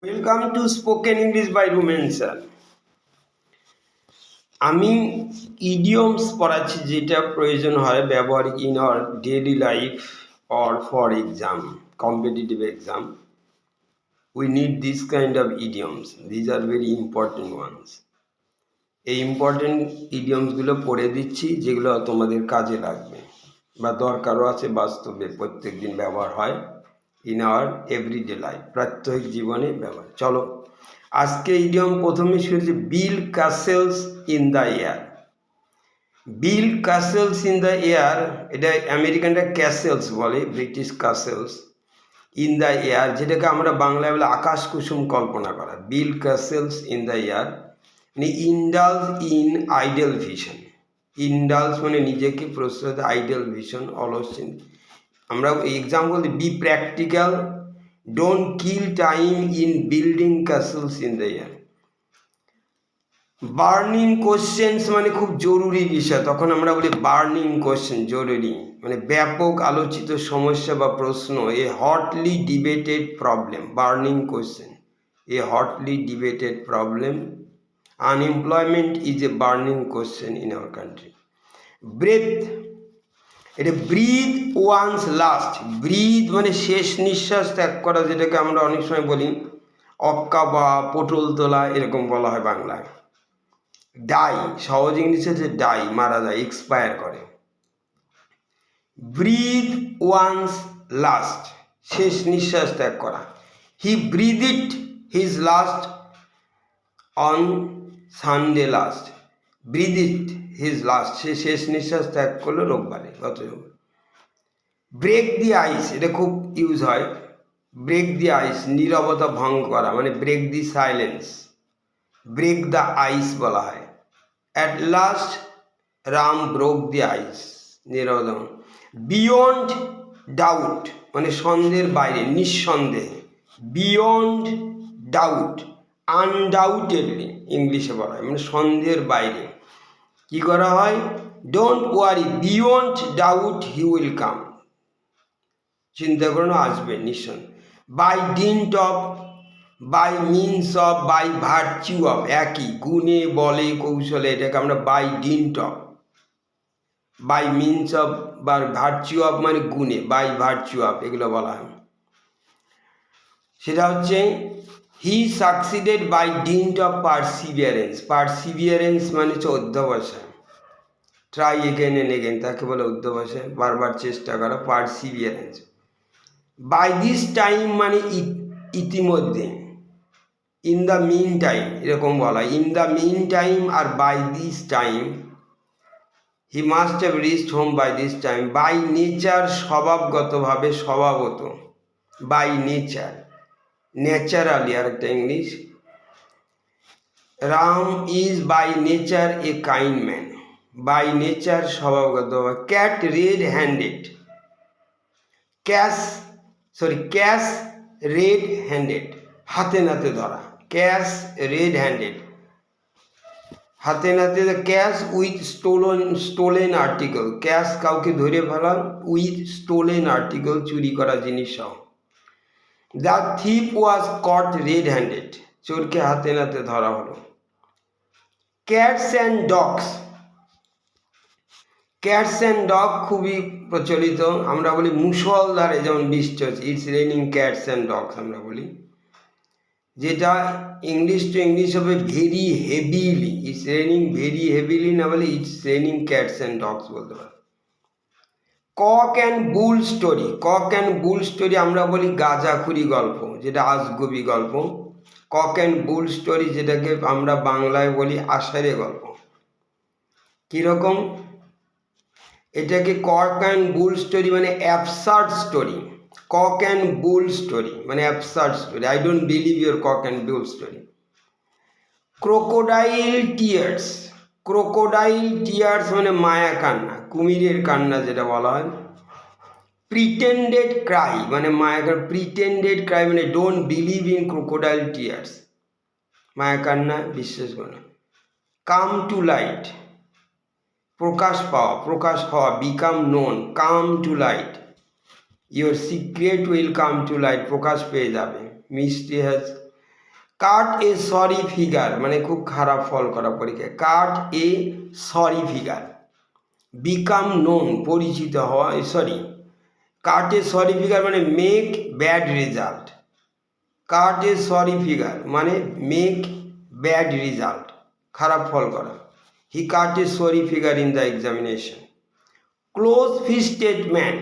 Welcome to Spoken English by Rumen sir. আমি idioms পড়াচ্ছি যেটা প্রয়োজন হয় ব্যবহারিক in our daily life or for exam, competitive exam. We need this kind of idioms. These are very important ones. এই important ইডিয়মসগুলো পড়ে দিচ্ছি যেগুলো তোমাদের কাজে লাগবে বা দরকারও আছে, বাস্তবে প্রত্যেক দিন ব্যবহার হয় ইন আওয়ার এভরিডে লাইফ, প্রাত্যহিক জীবনে ব্যবহার। চলো আজকে ইডিয়ম প্রথমে শুরু হচ্ছে build castles in the air. Build castles in the air, এটা আমেরিকানরা ক্যাসেলস বলে, British castles in the air, যেটাকে আমরা বাংলায় বলে আকাশ কুসুম কল্পনা করা। Build castles in the air মানে indulge in idle vision. Indulge মানে নিজেকে প্রশ্রয়, আইডল ভিশন অলসিন। আমরা example be practical, don't kill time in building castles in the air. Burning questions মানে খুব জরুরি বিষয়, তখন আমরা বলি বার্নিং কোশ্চেন, জরুরি মানে ব্যাপক আলোচিত সমস্যা বা প্রশ্ন। A hotly debated problem, burning question, a hotly debated problem. Unemployment is a burning question in our country. Breath, এটা ব্রিথ ওয়ান্স লাস্ট। ব্রিথ মানে শেষ নিঃশ্বাস ত্যাগ করা, যেটাকে আমরা অনেক সময় বলি অক্কা বা পটল তোলা, এরকম বলা হয় বাংলায়। ডাই, সহজ ইংলিশে যে ডাই, মারা যায়, এক্সপায়ার করে। ব্রিথ ওয়ান্স লাস্ট, শেষ নিঃশ্বাস ত্যাগ করা। He breathed his last on Sunday last. Breathed his last, সে শেষ নিঃশ্বাস ত্যাগ করলো রোববারে, গত রোববার। ব্রেক দি আইস, এটা খুব ইউজ হয়। ব্রেক দি আইস, নীরবতা ভঙ্গ করা, মানে break the silence, break the ice বলা হয়। At last Ram broke the ice, নীরবতা। বিয়ন্ড ডাউট মানে সন্দেহের বাইরে, নিঃসন্দেহে। বিয়ন্ড ডাউট, আনডাউটেডলি ইংলিশে বলা হয়, মানে সন্দেহের বাইরে। কি করা হয়? Don't worry, beyond doubt he will come, চিন্তা করো না, আসবে নিঃসন্দেহে। By dint of, by means of, by virtue of, একই, গুণে বলে কৌশলে, এটাকে আমরা by dint of, by means of বা ভার্চিউ অফ মানে গুণে, বাই ভার্চিউ অফ এগুলো বলা হয়। সেটা হচ্ছে he succeeded by dint of perseverance. Perseverance মানে হচ্ছে অধ্যবসায়, ট্রাই এগেন এন্ড এগেন, তাকে বলে অধ্যবসায়, বারবার চেষ্টা করা, পারসিভিয়ারেন্স। বাই দিস টাইম মানে ইতিমধ্যে, ইন দ্য মিন টাইম এরকম বলা, ইন দ্য মিন টাইম আর by this time. He must have reached home by this time. By nature, স্বভাবগতভাবে, স্বভাবত, বাই নেচার, ন্যাচারালি আর একটা English. Ram is by nature a kind man, by nature স্বভাবগতভাবে। Catch red handed, catch red handed, হাতে নাতে ধরা, catch red handed, হাতে নাতে। Catch with stolen article, catch কাউকে ধরে ফেলা, উইথ স্টোলেন আর্টিকেল চুরি করা জিনিস সহ। The thief was caught red handed, চোরকে হাতে নাতে ধরা হলো। Cats and dogs, cats and dog খুবই প্রচলিত, আমরা বলি মুষলধারে, যেমন বৃষ্টি হচ্ছে, it's raining cats and dogs আমরা বলি। যেটা ইংলিশ টু ইংলিশ হবে very heavily, it's raining very heavily না বলে it's raining cats and dogs বলতে পারে। Cock and bull story, cock and bull story আমরা বলি গাঁজাখুরি গল্প, যেটা আজগুবি গল্প। কক অ্যান্ড বুল স্টোরি যেটাকে আমরা বাংলায় বলি আষাঢ়ে গল্প। কীরকম? এটাকে কক অ্যান্ড বুল স্টোরি মানে absurd story. Cock and bull story মানে absurd story. I don't believe your cock and bull story. Crocodile tears, crocodile tears মানে মায়া কান্না, কুমিরের কান্না যেটা বলা হয়। প্রিটেন্ডেড ক্রাই মানে মায়া কান্না, প্রিটেন্ডেড ক্রাই মানে don't believe in crocodile tears, মায়া কান্না বিশ্বাস করে না। কাম টু লাইট, প্রকাশ পাওয়া, প্রকাশ হওয়া, become known, come to light, your secret will come to light, প্রকাশ পেয়ে যাবে। Mystery has cut a sorry figure মানে খুব খারাপ ফল করা পরীক্ষায়, cut a sorry figure. Become known পরিচিত হওয়া, sorry cut a sorry figure মানে make bad result. Cut a sorry figure মানে মেক ব্যাড রেজাল্ট, খারাপ ফল করা। He cut a sorry figure in the examination. Close fisted man,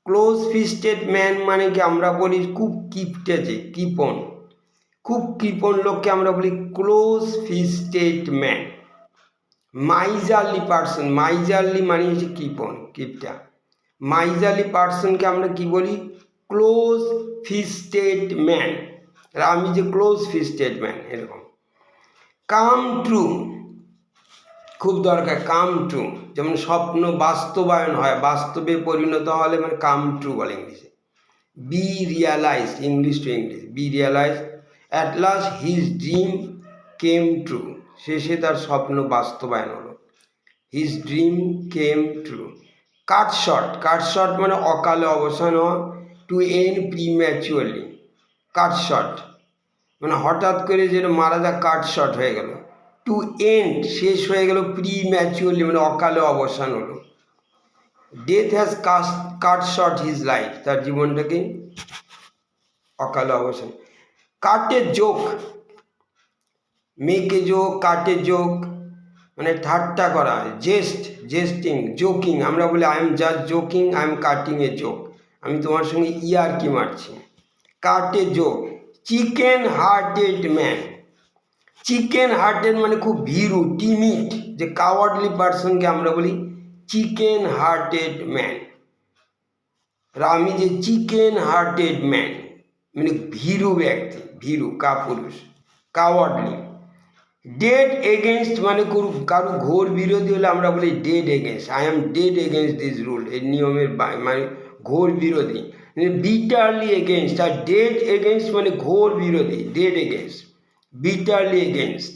close fisted man মানে কি আমরা বলি খুব কিপটে, যে কৃপণ, খুব কৃপণ লোককে আমরা বলি ক্লোজ ফিস্টেড ম্যান। মাইজারলি পার্সন, মাইজারলি মানে হচ্ছে কৃপণ, কিপটা। মাইজারলি পার্সনকে আমরা কি বলি? Close fisted man. আমি যে ক্লোজ ফিস্টেড ম্যান এরকম। কাম ট্রু খুব দরকার, কাম ট্রু, যেমন স্বপ্ন বাস্তবায়ন হয়, বাস্তবে পরিণত হলে মানে কাম ট্রু বলে ইংলিশে। Be realise, English to English, be realise. At last his dream came true, শেষে তার স্বপ্ন বাস্তবায়ন হলো। His dream came true. Cut short, cut short মানে অকালে অবসান হওয়া, to end prematurely. Cut short মানে হঠাৎ করে যেটা মারা যা, কাট শর্ট হয়ে গেল। টু এন্ড শেষ হয়ে গেল, প্রিম্যাচুয়ারলি মানে অকালে অবসান হলো। Death has cut short his life, তার জীবনটাকে অকালে অবসান। কাটে জোক, মেকে জোক, কাটে জোক মানে ঠাট্টা করা, জেস্ট, জেস্টিং, জোকিং। আমরা বলি I am just joking, I am cutting a joke, আমি তোমার সঙ্গে ইয়ার্কি মারছি। কাটে joke. Chicken hearted man, chicken hearted মানে খুব ভীরু, টিমিড, যে কাওয়ার্ডলি পার্সনকে আমরা বলি চিকেন হার্টেড ম্যান। আমি যে চিকেন হার্টেড ম্যান মানে ভীরু ব্যক্তি, ভীরু, কাপুরুষ, কাওয়ার্ডলি। ডেড এগেনস্ট মানে কারু ঘোর বিরোধী হলে আমরা বলি dead against, I am dead against this rule, এই নিয়মের মানে ঘোর বিরোধী। বিটারলি এগেনস্ট, আর ডেড এগেনস্ট মানে ঘোর বিরোধী, dead against, bitterly against.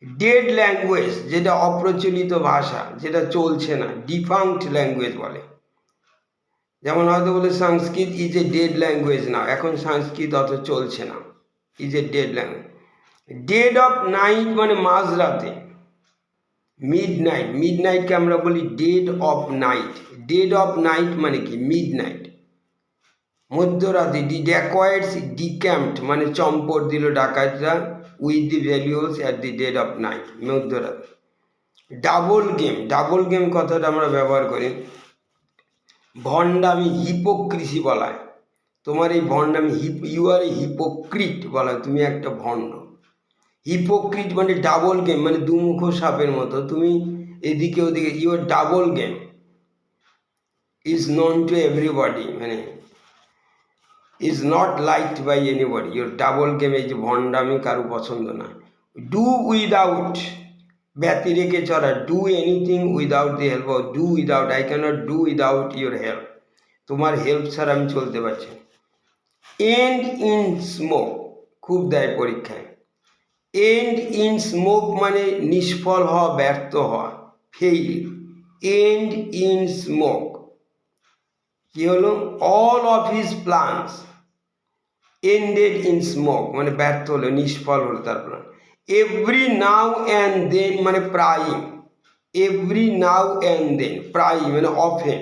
Dead language যেটা অপ্রচলিত ভাষা, যেটা চলছে না, ডিফাঙ্কড ল্যাঙ্গুয়েজ বলে। যেমন হয়তো বলে সংস্কৃত ইজ এ ডেড ল্যাঙ্গুয়েজ না, এখন সংস্কৃত অত চলছে না, is a dead language. Dead of night মানে মাঝরাতে, মিড নাইট, মিড নাইটকে আমরা বলি dead of night. Dead of night মানে কি? মিড নাইট, মধ্যরাতে। ডি ড্যাকয়েডস ডিক্যাম্পড মানে চম্পট দিল ডাকাতরা, with the values at the dead of night, মধ্যরাতে। ডাবল গেম, ডাবল গেম কথাটা আমরা ব্যবহার করি ভণ্ডামি, হিপোক্রিসি বলা হয়। তোমার এই ভণ্ডামি, ইউ আর এ হিপোক্রিট বলা হয়, তুমি একটা ভণ্ড। হিপোক্রিট মানে ডাবল গেম মানে দুমুখ সাপের মতো, তুমি এদিকে ওদিকে, your double game is known to everybody মানে is not liked by anybody. Your double game, এই যে ভণ্ডামি কারো পছন্দ না। ডু উইদাউট ব্যতিরেকে চলা, do anything without the help of, do without, I can't do without your help, তোমার হেল্প ছাড়া আমি চলতে পারছি। এন্ড ইন স্মোক খুব দেয় পরীক্ষায়। এন্ড ইন স্মোক মানে নিষ্ফল হওয়া, ব্যর্থ হওয়া, ফেইল। এন্ড ইন স্মোক কি হলো? All of his plans ended in smoke মানে ব্যর্থ হলো, নিষ্ফল হলো তার plan. Every now and then মানে প্রায়, এভরি নাও অ্যান্ড দেন, প্রায় মানে অফেন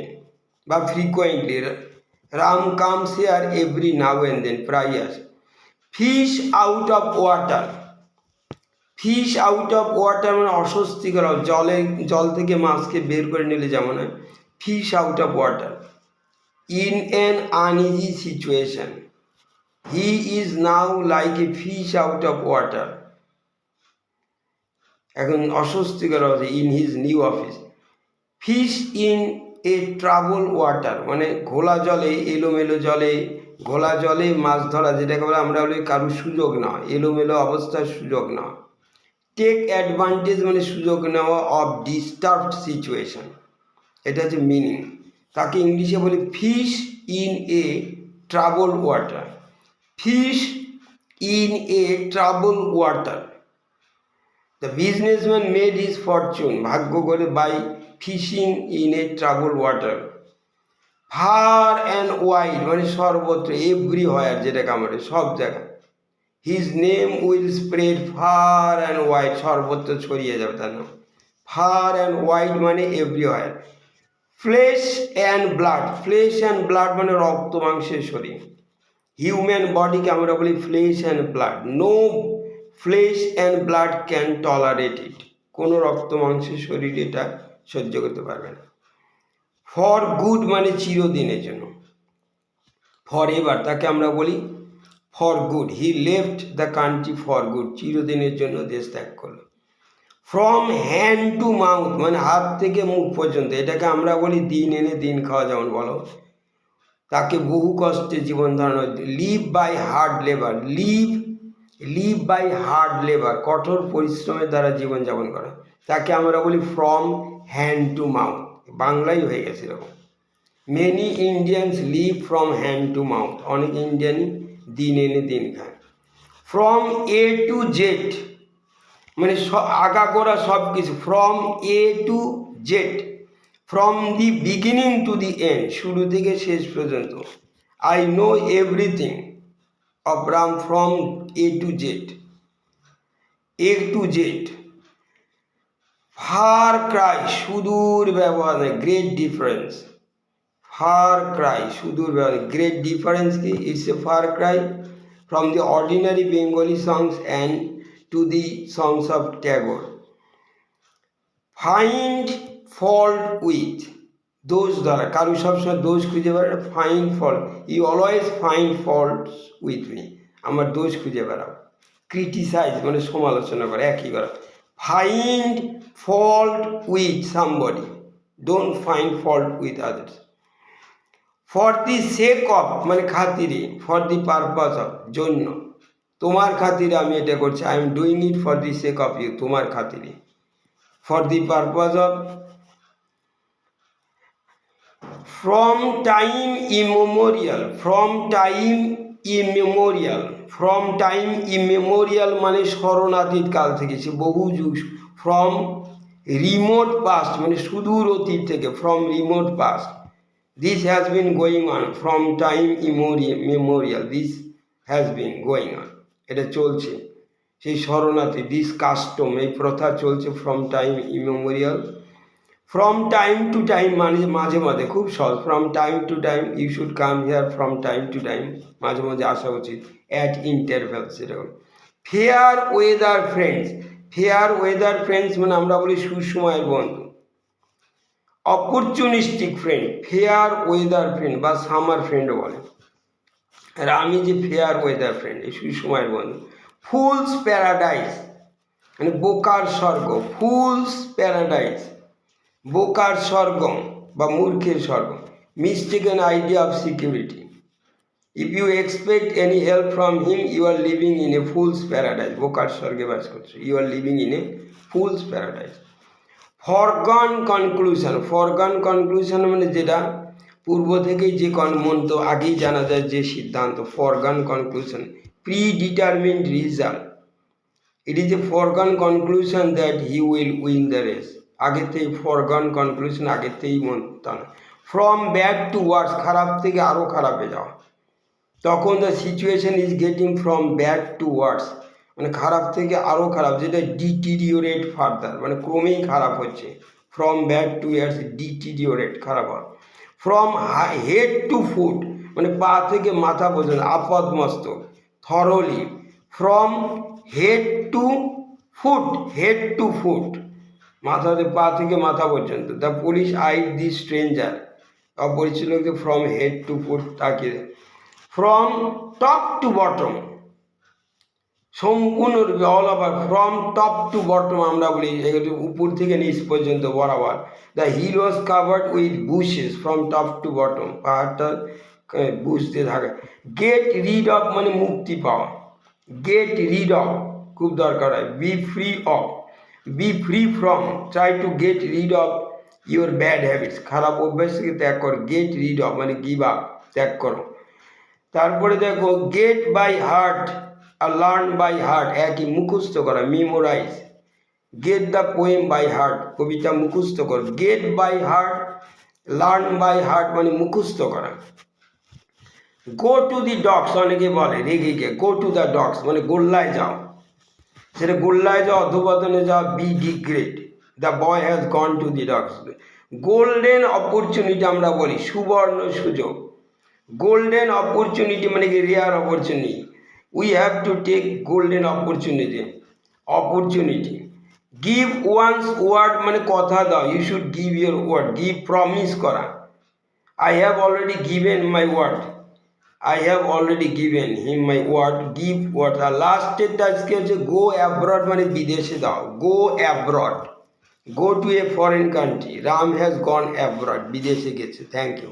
বা frequently. Ram comes here every now and then, প্রায় আসে। Fish out of water, fish out of water মানে অস্বস্তিকর, জল থেকে মাছকে বের করে নিলে যেমন হয়, fish out of water. In an uneasy situation, he is now like a fish out of water, এখন অস্বস্তিকর হচ্ছে। In his new office. Fish in a trouble water মানে ঘোলা জলে, এলোমেলো জলে, ঘোলা জলে মাছ ধরা, যেটাকে বলে আমরা বলি কারোর সুযোগ নেওয়া, এলোমেলো অবস্থার সুযোগ নেওয়া। টেক অ্যাডভান্টেজ মানে সুযোগ নেওয়া অফ ডিস্টার্বড সিচুয়েশন, এটা হচ্ছে মিনিং। তাকে ইংলিশে বলি fish in a trouble water, fish in a trouble water. The businessman made his fortune, ভাগ্য করে by fishing in a trouble water. Far and wide মানে সর্বত্র, এভরিহোয়ার যেটাকে আমরা সব জায়গায়। His name will spread far and wide, সর্বত্র ছড়িয়ে যাবে তার নাম। ফার অ্যান্ড ওয়াইড মানে everywhere. Flesh and blood, flesh and blood মানে রক্ত মাংসের শরীর। হিউম্যান বডিকে আমরা বলি flesh and blood. No flesh and blood can tolerate it, কোনো রক্ত মাংসের শরীর এটা সহ্য করতে পারবে না। ফর গুড মানে চিরদিনের জন্য। ফর এভার তাকে আমরা বলি for good. He left the country for good, চিরদিনের জন্য দেশ ত্যাগ করলো। ফ্রম হ্যান্ড টু মাউথ মানে হাত থেকে মুখ পর্যন্ত, এটাকে আমরা বলি দিন এনে দিন খাওয়া, যেমন বলো। তাকে বহু কষ্টে জীবন ধারণ। Live by hard labour, live by hard labour, কঠোর পরিশ্রমের দ্বারা জীবনযাপন করা, তাকে আমরা বলি ফ্রম হ্যান্ড টু মাউথ। বাংলাই হয়ে গেছে এরকম। Many Indians live from hand to mouth, অনেক ইন্ডিয়ানই দিন এনে দিন খায়। ফ্রম এ টু জেড মানে আগাগোড়া সব কিছু। From A to Z, from the beginning to the end, শুরু থেকে শেষ পর্যন্ত। I know everything of Ram from A to Z, A to Z. Far cry সুদূর ব্যবহার, গ্রেট ডিফারেন্স। ফার ক্রাই সুদূর ব্যবহার, গ্রেট ডিফারেন্স কি? It's a far cry from the ordinary Bengali songs and to the songs of Tagore. Find fault with, দোষ দ্বারা, কারো সবসময় দোষ খুঁজে বেড়াও। Find fault, you always find fault with me, আমার দোষ খুঁজে বেড়াও। ক্রিটিসাইজ মানে সমালোচনা করা, একই করা। Find fault with somebody, don't find fault with others. For the sake of মানে খাতিরে, ফর দি পারপাস অফ জন্য, তোমার খাতিরে আমি এটা করছি। I am doing it for the sake of you, তোমার খাতিরে। For the purpose of. From time immemorial, from time immemorial, from time immemorial মানে স্মরণাতীত কাল থেকে, সে বহু যুগ। ফ্রম রিমোট পাস্ট মানে সুদূর অতীত থেকে, from remote past. This has been going on from time memorial, this has been going on, এটা চলছে সেই শরণার্থী। দিস কাস্টম এই প্রথা চলছে from time immemorial. From time to time মানে মাঝে মাঝে, খুব সহজ। From time to time you should come here, from time to time মাঝে মাঝে আসা উচিত, অ্যাট ইন্টারভ্যাল সেরকম। Fair weather friends, fair weather friends মানে আমরা বলি সুসময়ের বন্ধু। Opportunistic friend, fair weather friend বা সামার ফ্রেন্ডও বলে। আর আমি যে ফেয়ার ওয়েদার ফ্রেন্ড, এই সুসময়ের বন্ধু। ফুলস প্যারাডাইস মানে বোকার স্বর্গ, ফুলস প্যারাডাইস বোকার স্বর্গ বা মূর্খের স্বর্গ। Mistaken idea of security, if you expect any help from him you are living in a fool's paradise, বোকার স্বর্গে বাস করছো, you are living in a fool's paradise. Foregone conclusion, foregone conclusion মানে যেটা পূর্ব থেকেই যে মন্ত আগেই জানা যায় যে সিদ্ধান্ত, ফরগন conclusion. Pre determined result, it is a ফরগন conclusion that he will win the race, আগের থেকে ফরগন কনক্লুশন, আগের থেকেই মন্ত না। ফ্রম ব্যাড টু ওয়ার্স খারাপ থেকে আরও খারাপে যাওয়া, তখন the situation is getting from bad to worse মানে খারাপ থেকে আরও খারাপ, যেটা ডিটিরিওরেট ফার্দার মানে ক্রমেই খারাপ হচ্ছে। ফ্রম ব্যাড টু ওয়ার্স ডিটিরিওরেট খারাপ হয়। ফ্রম হেড টু ফুট মানে পা থেকে মাথা পর্যন্ত, আপদ মস্তক thoroughly. From head to foot, head to foot মাথাতে পা থেকে মাথা পর্যন্ত। The police eyed the stranger, অপরিচিত লোককে ফ্রম হেড টু ফুট তাকিয়ে। ফ্রম টপ টু বটম সম্পূর্ণরূপে, all over. From top to bottom আমরা বলি উপর থেকে নিচ পর্যন্ত বরাবর। The hill was covered with bushes, from top to bottom পাহাড়টা বুশ দিয়ে থাকে। গেট রিড অফ মানে মুক্তি পাওয়া, গেট রিড অফ খুব দরকার হয়। Be free of, be free from, try to get rid of your bad habits, খারাপ অভ্যাস থেকে ত্যাগ করো। গেট রিড অফ মানে গিভ আপ, ত্যাগ করো। তারপরে দেখো গেট বাই হার্ট আর লার্ন বাই হার্ট একই, মুখস্থ করা, memorise. Get the poem by heart কবিতা মুখস্থ করো। Get by heart learn by heart মানে মুখস্থ করা। গো টু দি ডগস অনেকে বলে রেগে গিয়ে, গো টু দ্য ডগস মানে গোল্লায় যাও, সেটা গোল্লায় যাও, অধোপতনে যাও, be degrade, the boy has gone to the dogs. Golden opportunity আমরা বলি, সুবর্ণ সুযোগ। গোল্ডেন অপরচুনিটি মানে কি rare opportunity, we have to take golden opportunity, opportunity. Give one's word মানে কথা দাও, you should give your word, give promise করা, I have already given my word, I have already given him my word, give what। আর লাস্টেরটা আজকে হচ্ছে go abroad মানে বিদেশে দাও, গো abroad, go to a foreign country, Ram has gone abroad, বিদেশে গেছে। Thank you.